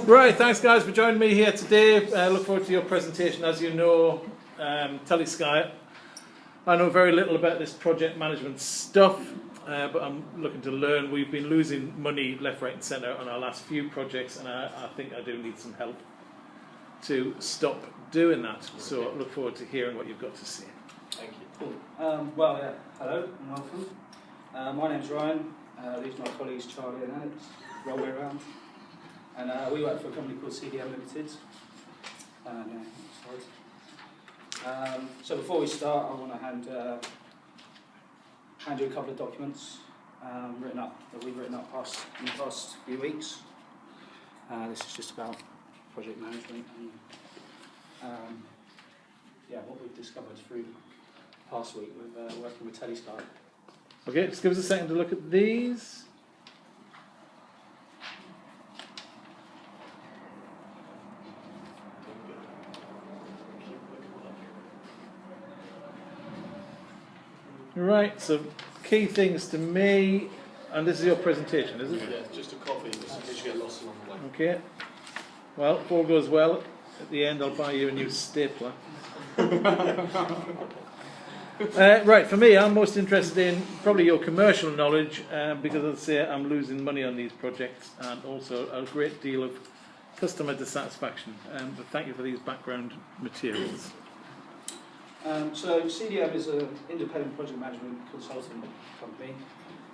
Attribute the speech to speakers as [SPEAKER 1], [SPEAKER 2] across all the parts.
[SPEAKER 1] Right, thanks guys for joining me here today. I look forward to your presentation. As you know, TeleSky, I know very little about this project management stuff, but I'm looking to learn. We've been losing money left, right and centre on our last few projects, and I think I do need some help to stop doing that. So I look forward to hearing what you've got to say.
[SPEAKER 2] Thank you.
[SPEAKER 3] Cool. Hello and welcome. My name's Ryan. These are my colleagues Charlie and Alex. Roll way around. And we work for a company called CDM Limited. So before we start, I want to hand you a couple of documents that we've written up in the past few weeks. This is just about project management and what we've discovered through the past week with working with TeleSky.
[SPEAKER 1] Okay, just give us a second to look at these. Right, so key things to me, and this is your presentation, is it?
[SPEAKER 2] Yeah, just a copy, just in case you get lost along the way.
[SPEAKER 1] Okay. Well, if all goes well, at the end I'll buy you a new stapler. Right, for me, I'm most interested in probably your commercial knowledge, because as I say, I'm losing money on these projects, and also a great deal of customer dissatisfaction. But thank you for these background materials.
[SPEAKER 3] So CDM is an independent project management consulting company,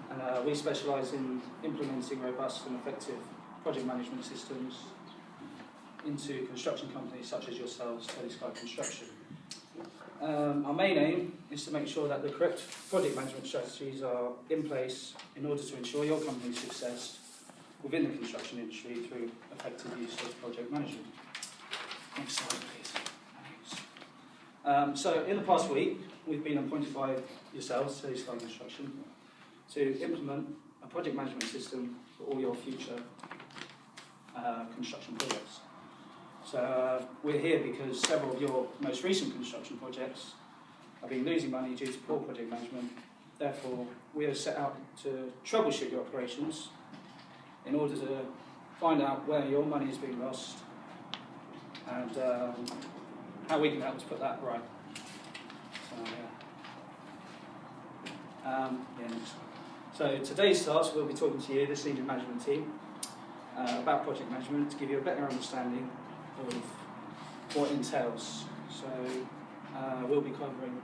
[SPEAKER 3] and we specialise in implementing robust and effective project management systems into construction companies such as yourselves, TeleSky Construction. Our main aim is to make sure that the correct project management strategies are in place in order to ensure your company's success within the construction industry through effective use of project management. Next slide, please. So in the past week, we've been appointed by yourselves, TeleSky Construction, to implement a project management system for all your future construction projects. So we're here because several of your most recent construction projects have been losing money due to poor project management. Therefore, we have set out to troubleshoot your operations in order to find out where your money is being lost and how we can help to put that right. So today's task, we'll be talking to you, the senior management team, about project management to give you a better understanding of what it entails. So we'll be covering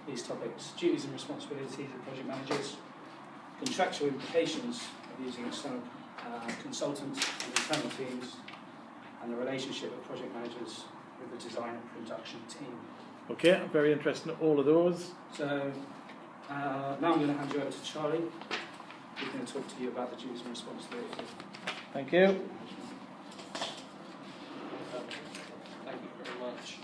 [SPEAKER 3] these topics: duties and responsibilities of project managers, contractual implications of using external consultants and internal teams, and the relationship of project managers with the design and production team.
[SPEAKER 1] Okay, I'm very interested in all of those.
[SPEAKER 3] So now I'm going to hand you over to Charlie, who's going to talk to you about the duties and responsibilities.
[SPEAKER 1] Thank you.
[SPEAKER 2] Thank you very much.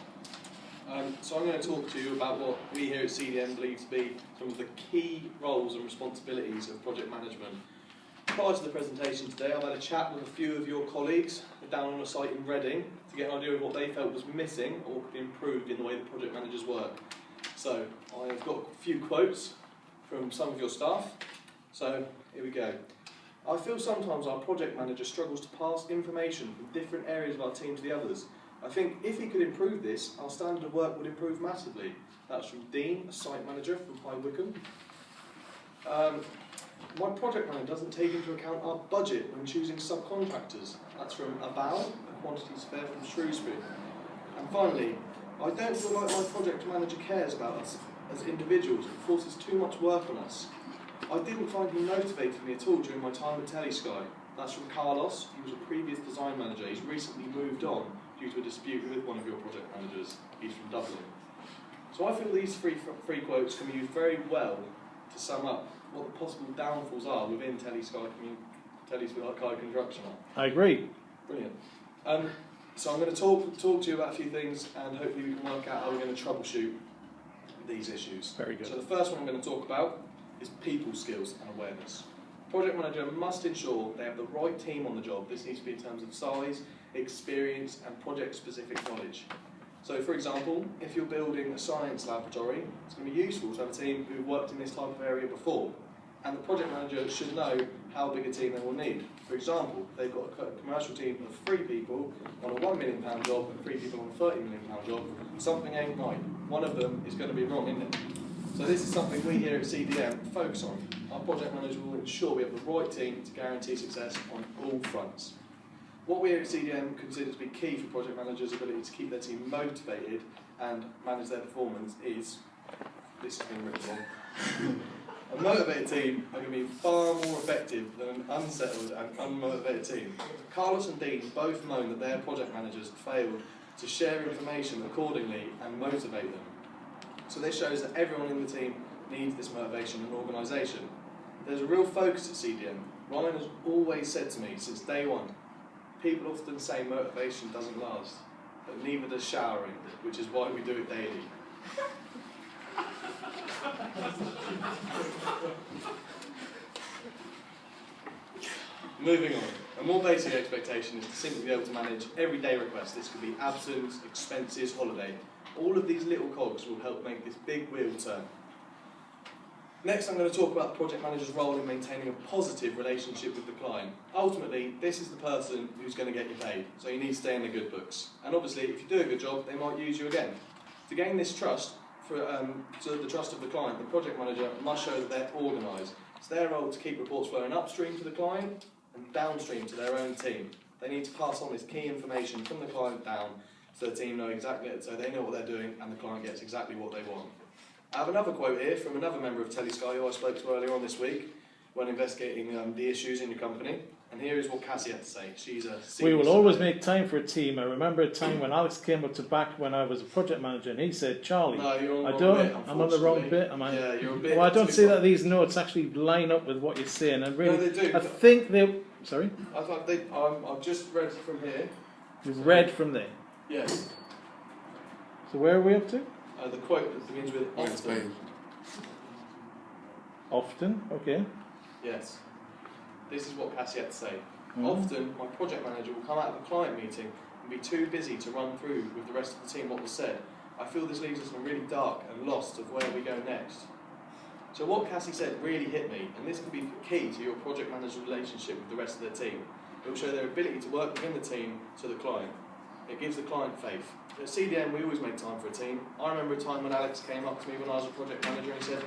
[SPEAKER 2] So I'm going to talk to you about what we here at CDM believe to be some of the key roles and responsibilities of project management. Prior to the presentation today, I've had a chat with a few of your colleagues down on a site in Reading to get an idea of what they felt was missing or could be improved in the way that project managers work. So I've got a few quotes from some of your staff. So here we go. I feel sometimes our project manager struggles to pass information from different areas of our team to the others. I think if he could improve this, our standard of work would improve massively. That's from Dean, a site manager from High Wycombe. My project manager doesn't take into account our budget when choosing subcontractors. That's from Abal, a quantities fair from Shrewsbury. And finally, I don't feel like my project manager cares about us as individuals and forces too much work on us. I didn't find he motivated me at all during my time at TeleSky. That's from Carlos. He was a previous design manager. He's recently moved on due to a dispute with one of your project managers. He's from Dublin. So I feel these three quotes can be used very well to sum up what the possible downfalls are within TeleSky Construction.
[SPEAKER 1] I agree.
[SPEAKER 2] Brilliant. So I'm going to talk to you about a few things, and hopefully we can work out how we're going to troubleshoot these issues.
[SPEAKER 1] Very good.
[SPEAKER 2] So the first one I'm going to talk about is people skills and awareness. Project manager must ensure they have the right team on the job. This needs to be in terms of size, experience, and project-specific knowledge. So, for example, if you're building a science laboratory, it's going to be useful to have a team who've worked in this type of area before. And the project manager should know how big a team they will need. For example, they've got a commercial team of 3 people on a £1 million job and 3 people on a £30 million job. Something ain't right. One of them is going to be wrong, isn't it? So this is something we here at CDM focus on. Our project managers will ensure we have the right team to guarantee success on all fronts. What we here at CDM consider to be key for project managers' ability to keep their team motivated and manage their performance is, this has been written wrong, a motivated team are going to be far more effective than an unsettled and unmotivated team. Carlos and Dean both moan that their project managers failed to share information accordingly and motivate them. So this shows that everyone in the team needs this motivation and organisation. There's a real focus at CDM. Ryan has always said to me since day one, people often say motivation doesn't last, but neither does showering, which is why we do it daily. Moving on, a more basic expectation is to simply be able to manage everyday requests. This could be absence, expenses, holiday. All of these little cogs will help make this big wheel turn. Next, I'm going to talk about the project manager's role in maintaining a positive relationship with the client. Ultimately, this is the person who's going to get you paid, so you need to stay in the good books. And obviously, if you do a good job, they might use you again. To gain this trust, to the trust of the client, the project manager must show that they're organised. It's their role to keep reports flowing upstream to the client and downstream to their own team. They need to pass on this key information from the client down so the team know exactly, so they know what they're doing and the client gets exactly what they want. I have another quote here from another member of TeleSky who I spoke to earlier on this week when investigating the issues in your company. And here is what Cassie had to say. She's a
[SPEAKER 1] We will always make time for a team. I remember a time when Alex came up to back when I was a project manager and he said, Charlie,
[SPEAKER 2] no, you're on
[SPEAKER 1] I
[SPEAKER 2] the
[SPEAKER 1] don't,
[SPEAKER 2] wrong bit,
[SPEAKER 1] I'm on the wrong bit, am I?
[SPEAKER 2] Yeah, you're a bit.
[SPEAKER 1] Well, I don't see that these notes actually line up with what you're saying. And really,
[SPEAKER 2] No, they do.
[SPEAKER 1] I think they, sorry?
[SPEAKER 2] I've just read from here.
[SPEAKER 1] You've read from there.
[SPEAKER 2] Yes.
[SPEAKER 1] So where are we up to?
[SPEAKER 2] The quote begins with often.
[SPEAKER 1] Often, okay.
[SPEAKER 2] Yes. This is what Cassie had to say. Often, my project manager will come out of a client meeting and be too busy to run through with the rest of the team what was said. I feel this leaves us in really dark and lost of where we go next. So what Cassie said really hit me, and this can be key to your project manager's relationship with the rest of their team. It will show their ability to work within the team to the client. It gives the client faith. At CDM, we always make time for a team. I remember a time when Alex came up to me when I was a project manager and said,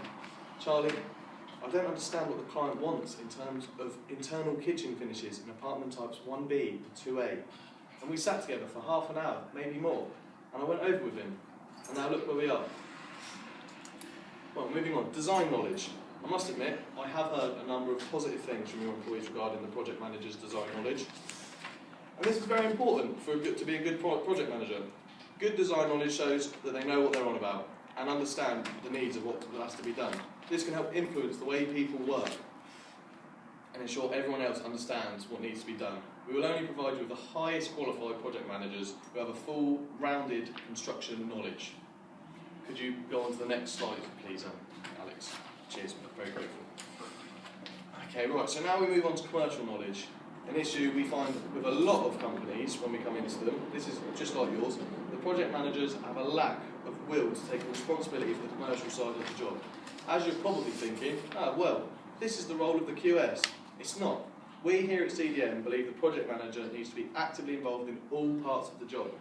[SPEAKER 2] Charlie, I don't understand what the client wants in terms of internal kitchen finishes in apartment types 1B and 2A. And we sat together for half an hour, maybe more, and I went over with him. And now look where we are. Well, moving on, design knowledge. I must admit, I have heard a number of positive things from your employees regarding the project manager's design knowledge. And this is very important to be a good project manager. Good design knowledge shows that they know what they're on about and understand the needs of what has to be done. This can help influence the way people work and ensure everyone else understands what needs to be done. We will only provide you with the highest qualified project managers who have a full, rounded construction knowledge. Could you go on to the next slide, please, Alex? Cheers, I'm very grateful. Okay, right, so now we move on to commercial knowledge. An issue we find with a lot of companies when we come into them, this is just like yours, the project managers have a lack of will to take responsibility for the commercial side of the job. As you're probably thinking, well, this is the role of the QS. It's not. We here at CDM believe the project manager needs to be actively involved in all parts of the job.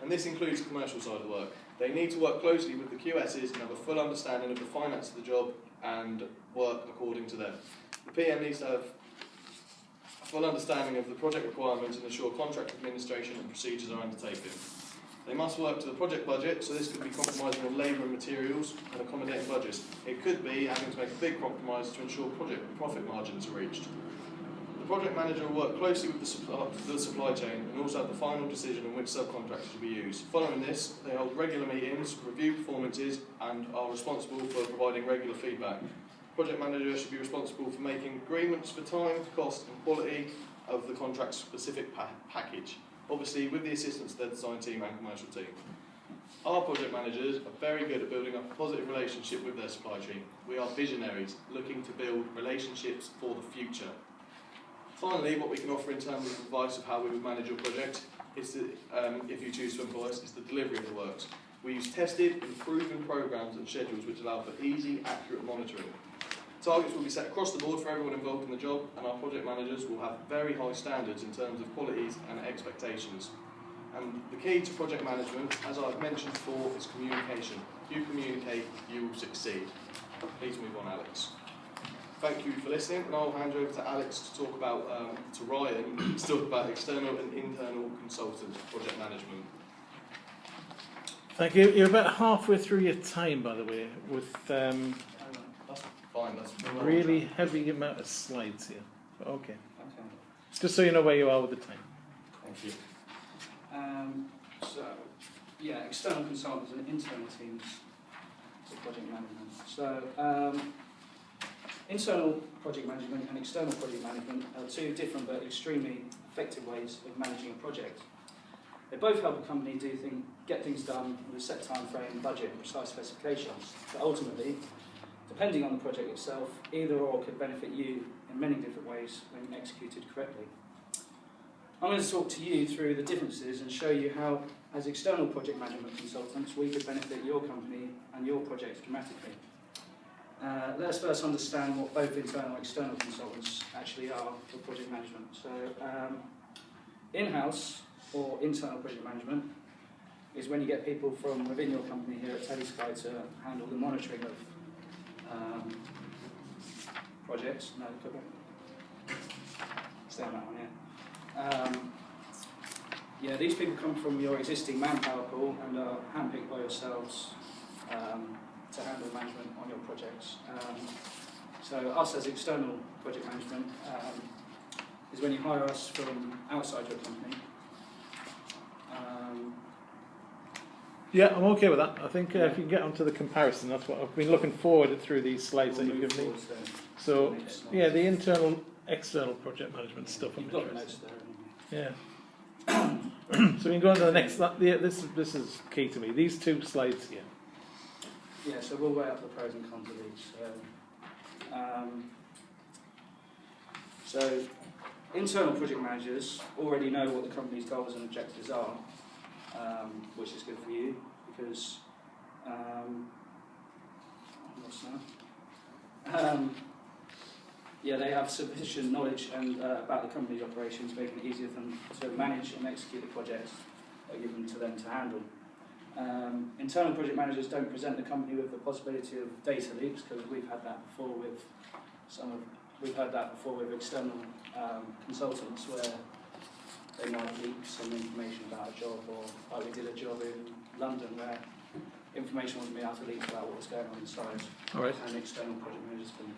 [SPEAKER 2] And this includes the commercial side of the work. They need to work closely with the QSs and have a full understanding of the finance of the job and work according to them. The PM needs to have a full understanding of the project requirements and ensure contract administration and procedures are undertaken. They must work to the project budget, so this could be compromising on labour and materials and accommodating budgets. It could be having to make a big compromise to ensure project profit margins are reached. The project manager will work closely with the supply chain and also have the final decision on which subcontractors will be used. Following this, they hold regular meetings, review performances and are responsible for providing regular feedback. Project manager should be responsible for making agreements for time, cost and quality of the contract's specific package. Obviously with the assistance of their design team and commercial team. Our project managers are very good at building up a positive relationship with their supply chain. We are visionaries looking to build relationships for the future. Finally, what we can offer in terms of advice of how we would manage your project is, if you choose to employ us, is the delivery of the works. We use tested and proven programs and schedules which allow for easy, accurate monitoring. Targets will be set across the board for everyone involved in the job, and our project managers will have very high standards in terms of qualities and expectations. And the key to project management, as I've mentioned before, is communication. If you communicate, you will succeed. Please move on, Alex. Thank you for listening, and I'll hand you over to Alex to talk about, to Ryan, to talk about external and internal consultant project management.
[SPEAKER 1] Thank you. You're about halfway through your time, by the way, with
[SPEAKER 2] That's fine, that's
[SPEAKER 1] a really heavy amount of slides here. But okay.
[SPEAKER 3] Okay.
[SPEAKER 1] Just so you know where you are with the time.
[SPEAKER 2] Thank you.
[SPEAKER 3] So, yeah, external consultants and internal teams for project management. So, internal project management and external project management are two different but extremely effective ways of managing a project. They both help a company get things done with a set time frame, budget and precise specifications. But ultimately, depending on the project itself, either or could benefit you in many different ways when executed correctly. I'm going to talk to you through the differences and show you how, as external project management consultants, we could benefit your company and your projects dramatically. Let us first understand what both internal and external consultants actually are for project management. So, in-house or internal project management is when you get people from within your company here at TeleSky to handle the monitoring of projects. No, go back. Stay on that one, yeah. Yeah, these people come from your existing manpower pool and are handpicked by yourselves to handle management on your projects. So us as external project management is when you hire us from outside your company.
[SPEAKER 1] Yeah, I'm okay with that. I think if you can get onto the comparison, that's what I've been looking forward through these slides that you've given me. So, yeah, the internal, external project management stuff.
[SPEAKER 3] You've got the notes there,
[SPEAKER 1] haven't you? Yeah. So we can go on to the next. Yeah, this is key to me. These two slides here.
[SPEAKER 3] Yeah, so we'll weigh up the pros and cons of each. So, internal project managers already know what the company's goals and objectives are, which is good for you because yeah, they have sufficient knowledge and about the company's operations, making it easier for them to manage and execute the projects that are given to them to handle. Internal project managers don't present the company with the possibility of data leaks because we've had that before with external consultants where they might leak some information about a job, or like we did a job in London where information wasn't being able to leak about what was going on inside.
[SPEAKER 1] All right.
[SPEAKER 3] And external project managers can.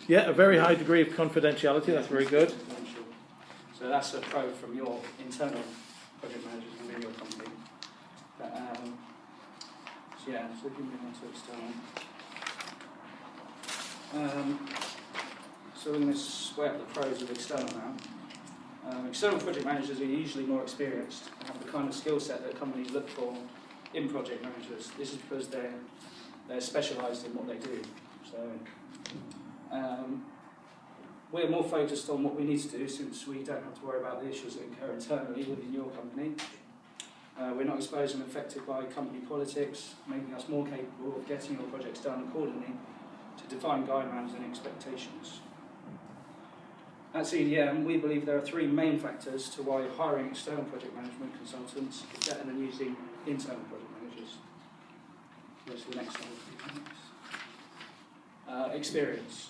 [SPEAKER 1] Yeah, a very high degree of confidentiality. That's very good.
[SPEAKER 3] So that's a pro from your internal project managers within your company. But, so yeah, so we can move on to external. So we're going to weigh up the pros of external now. External project managers are usually more experienced and have the kind of skill set that companies look for in project managers. This is because they're specialised in what they do. So we're more focused on what we need to do since we don't have to worry about the issues that occur internally within your company. We're not exposed and affected by company politics, making us more capable of getting your projects done accordingly to define guidelines and expectations. At CDM, we believe there are three main factors to why hiring external project management consultants is better than using internal project managers. Go to the next one. Experience.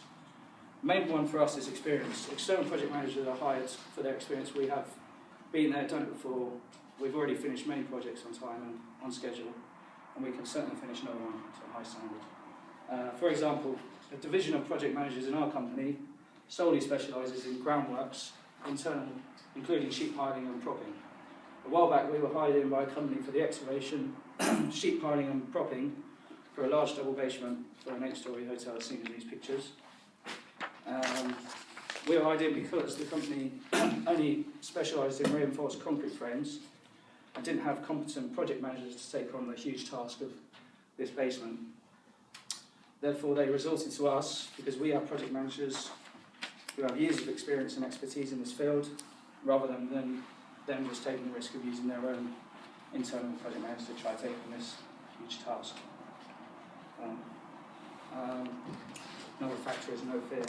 [SPEAKER 3] The main one for us is experience. External project managers are hired for their experience. We have been there, done it before. We've already finished many projects on time and on schedule, and we can certainly finish another one to a high standard. For example, a division of project managers in our company solely specialises in groundworks, internal, including sheet piling and propping. A while back we were hired in by a company for the excavation, sheet piling and propping for a large double basement for an 8-storey hotel as seen in these pictures. We were hired in because the company only specialised in reinforced concrete frames and didn't have competent project managers to take on the huge task of this basement. Therefore they resorted to us because we are project managers who have years of experience and expertise in this field, rather than them just taking the risk of using their own internal project managers to try to take on this huge task. another factor is no fear.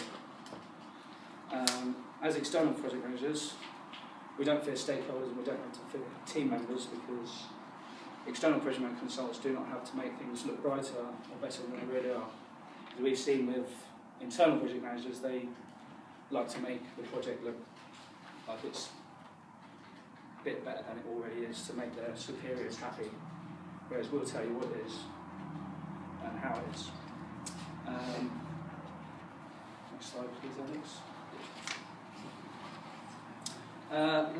[SPEAKER 3] As external project managers, we don't fear stakeholders and we don't have to fear team members, because external project management consultants do not have to make things look brighter or better than they really are. As we've seen with internal project managers, they like to make the project look like it's a bit better than it already is to make their superiors happy, whereas we'll tell you what it is and how it is. Next slide please, Alex.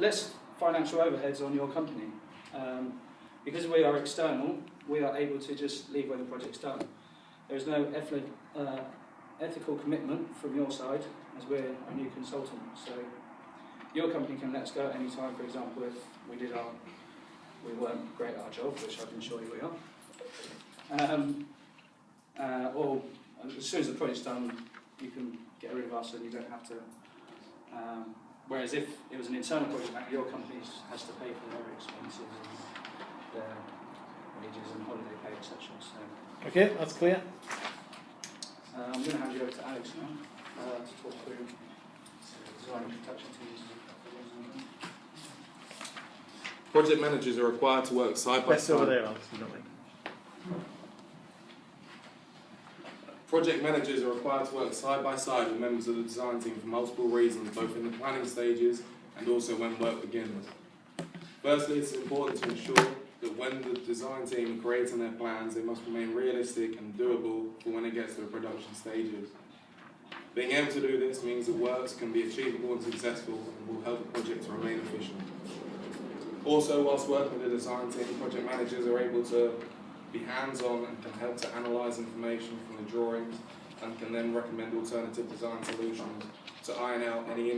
[SPEAKER 3] Less financial overheads on your company. Because we are external, we are able to just leave when the project's done. There is no ethical commitment from your side, as we're a new consultant. So your company can let us go at any time. For example, if we weren't great at our job, which I can assure you we are, or as soon as the project's done, you can get rid of us and you don't have to. Whereas if it was an internal project, your company has to pay for their expenses and their wages and holiday pay, etc. So,
[SPEAKER 1] Okay, that's clear.
[SPEAKER 3] I'm going to hand you over to Alex now to talk through design and production teams.
[SPEAKER 4] Project managers are required to work side by
[SPEAKER 1] Best over
[SPEAKER 4] side.
[SPEAKER 1] there, Alex. You don't think?
[SPEAKER 4] Project managers are required to work side by side with members of the design team for multiple reasons, both in the planning stages and also when work begins. Firstly, it's important to ensure that when the design team are creating their plans, they must remain realistic and doable for when it gets to the production stages. Being able to do this means that works can be achievable and successful and will help the project to remain efficient. Also, whilst working with the design team, project managers are able to be hands-on and can help to analyse information from the drawings and can then recommend alternative design solutions to iron out any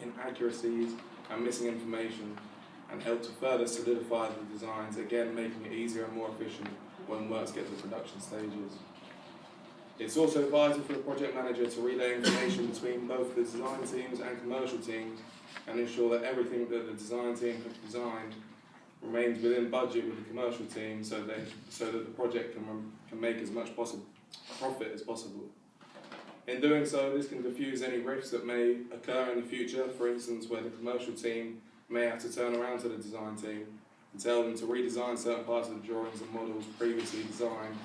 [SPEAKER 4] inaccuracies and missing information and help to further solidify the designs, again making it easier and more efficient when works get to production stages. It's also vital for the project manager to relay information between both the design teams and commercial teams and ensure that everything that the design team have designed remains within budget with the commercial team so that the project can make as much profit as possible. In doing so, this can diffuse any risks that may occur in the future, for instance where the commercial team may have to turn around to the design team and tell them to redesign certain parts of the drawings and models previously designed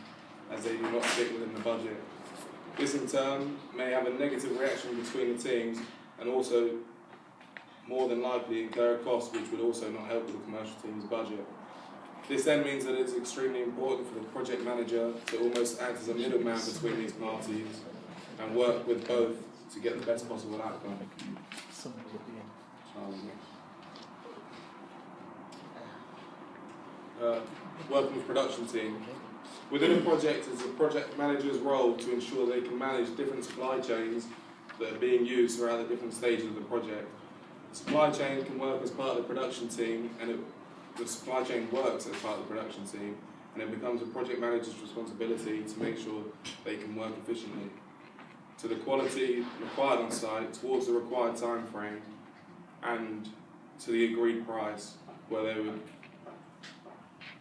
[SPEAKER 4] as they do not fit within the budget. This in turn may have a negative reaction between the teams and also more than likely incur a cost which would also not help with the commercial team's budget. This then means that it's extremely important for the project manager to almost act as a middleman between these parties and work with both to get the best possible outcome. Working with production team. Within a project, it's a project manager's role to ensure they can manage different supply chains that are being used throughout the different stages of the project. The supply chain can work as part of the production team, and the supply chain works as part of the production team, and it becomes a project manager's responsibility to make sure they can work efficiently to the quality required on site, towards the required time frame, and to the agreed price,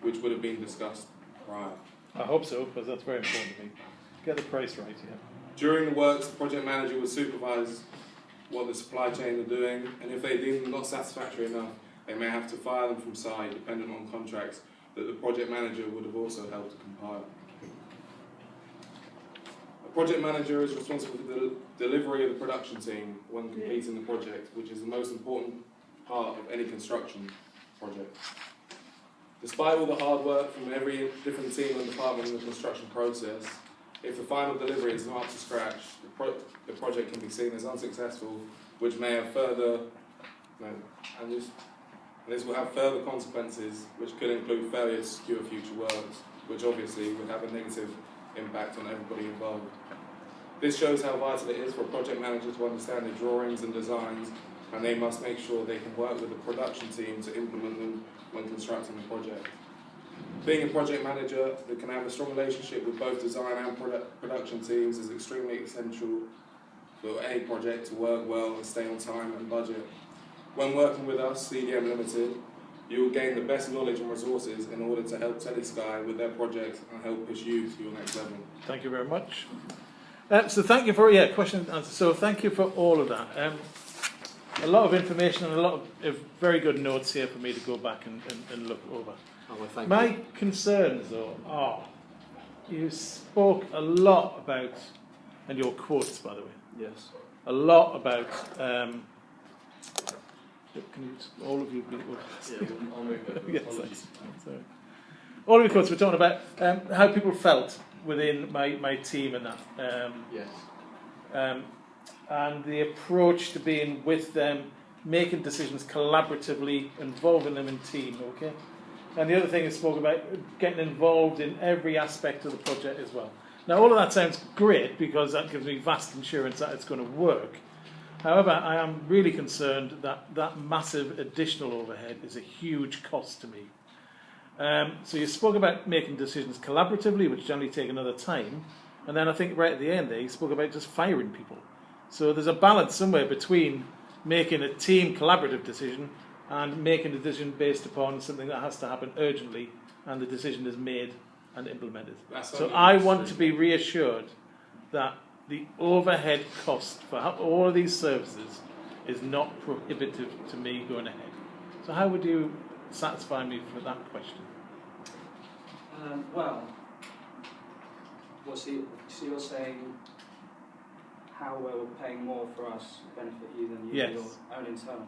[SPEAKER 4] which would have been discussed prior.
[SPEAKER 1] I hope so, because that's very important to me. Get the price right, yeah.
[SPEAKER 4] During the works, the project manager will supervise what the supply chain are doing, and if they deem them not satisfactory enough, they may have to fire them from site, dependent on contracts that the project manager would have also helped to compile. A project manager is responsible for the delivery of the production team when completing the project, which is the most important part of any construction project. Despite all the hard work from every different team and department in the construction process, if the final delivery is not up to scratch, the project can be seen as unsuccessful, which may have further, and this will have further consequences, which could include failure to secure future works, which obviously would have a negative impact on everybody involved. This shows how vital it is for a project manager to understand the drawings and designs, and they must make sure they can work with the production team to implement them when constructing the project. Being a project manager that can have a strong relationship with both design and production teams is extremely essential for any project to work well and stay on time and budget. When working with us, CDM Limited, you will gain the best knowledge and resources in order to help TeleSky with their projects and help push you to your next level.
[SPEAKER 1] Thank you very much. So thank you for question and answer. So thank you for all of that. A lot of information and a lot of very good notes here for me to go back and look over.
[SPEAKER 2] Oh, well, thank
[SPEAKER 1] My
[SPEAKER 2] you.
[SPEAKER 1] concerns, though, are you spoke a lot about, and your quotes, by the way,
[SPEAKER 2] Yes.
[SPEAKER 1] a lot about. Can you, all of you, be,
[SPEAKER 2] Yeah, I'll move it.
[SPEAKER 1] yes, thanks. Sorry. All of you quotes, we're talking about how people felt within my team and that.
[SPEAKER 2] Yes.
[SPEAKER 1] And the approach to being with them, making decisions collaboratively, involving them in team, okay? And the other thing is spoke about getting involved in every aspect of the project as well. Now, all of that sounds great because that gives me vast assurance that it's going to work. However, I am really concerned that that massive additional overhead is a huge cost to me. So you spoke about making decisions collaboratively, which generally take another time. And then I think right at the end there, you spoke about just firing people. So there's a balance somewhere between making a team collaborative decision and making a decision based upon something that has to happen urgently and the decision is made and implemented. So I want to be reassured that the overhead cost for all of these services is not prohibitive to me going ahead. So how would you satisfy me for that question?
[SPEAKER 3] So you're saying how well paying more for us benefit you than you
[SPEAKER 1] Yes.
[SPEAKER 3] your own internal?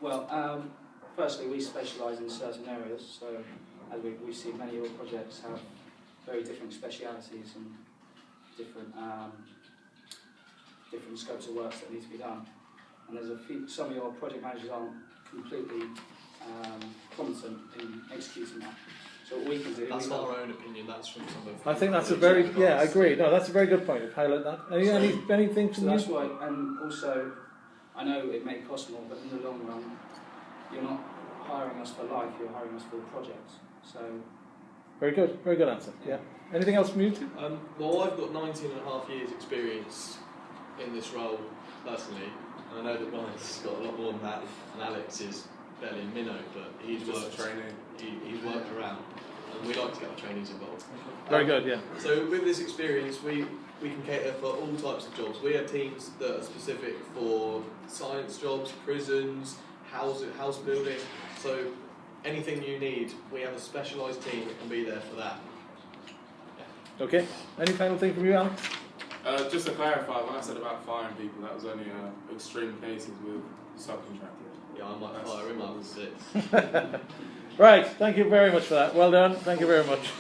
[SPEAKER 3] Well, firstly, we specialise in certain areas, so as we see many of your projects have very different specialities and different scopes of work that need to be done. And there's some of your project managers aren't completely competent in executing that. So what we can do...
[SPEAKER 2] That's not our own opinion, that's from some of...
[SPEAKER 1] I think that's a very, I agree. No, that's a very good point. Highlight that. Anything from
[SPEAKER 3] So
[SPEAKER 1] you?
[SPEAKER 3] that's why, and also, I know it may cost more, but in the long run, you're not hiring us for life, you're hiring us for the projects. So...
[SPEAKER 1] Very good answer. Yeah. Anything else from you two?
[SPEAKER 2] Well, I've got 19 and a half years experience in this role, personally, and I know that Ryan's got a lot more than that, and Alex is fairly minnow, but he's worked around, and we like to get our trainees involved.
[SPEAKER 1] Very good, yeah.
[SPEAKER 2] So with this experience, we can cater for all types of jobs. We have teams that are specific for science jobs, prisons, house building, so anything you need, we have a specialised team that can be there for that.
[SPEAKER 1] Okay. Any final thing from you, Alex?
[SPEAKER 4] Just to clarify, when I said about firing people, that was only extreme cases with subcontractors.
[SPEAKER 2] Yeah, I might fire him up with 6.
[SPEAKER 1] Right, thank you very much for that. Well done, thank you very much.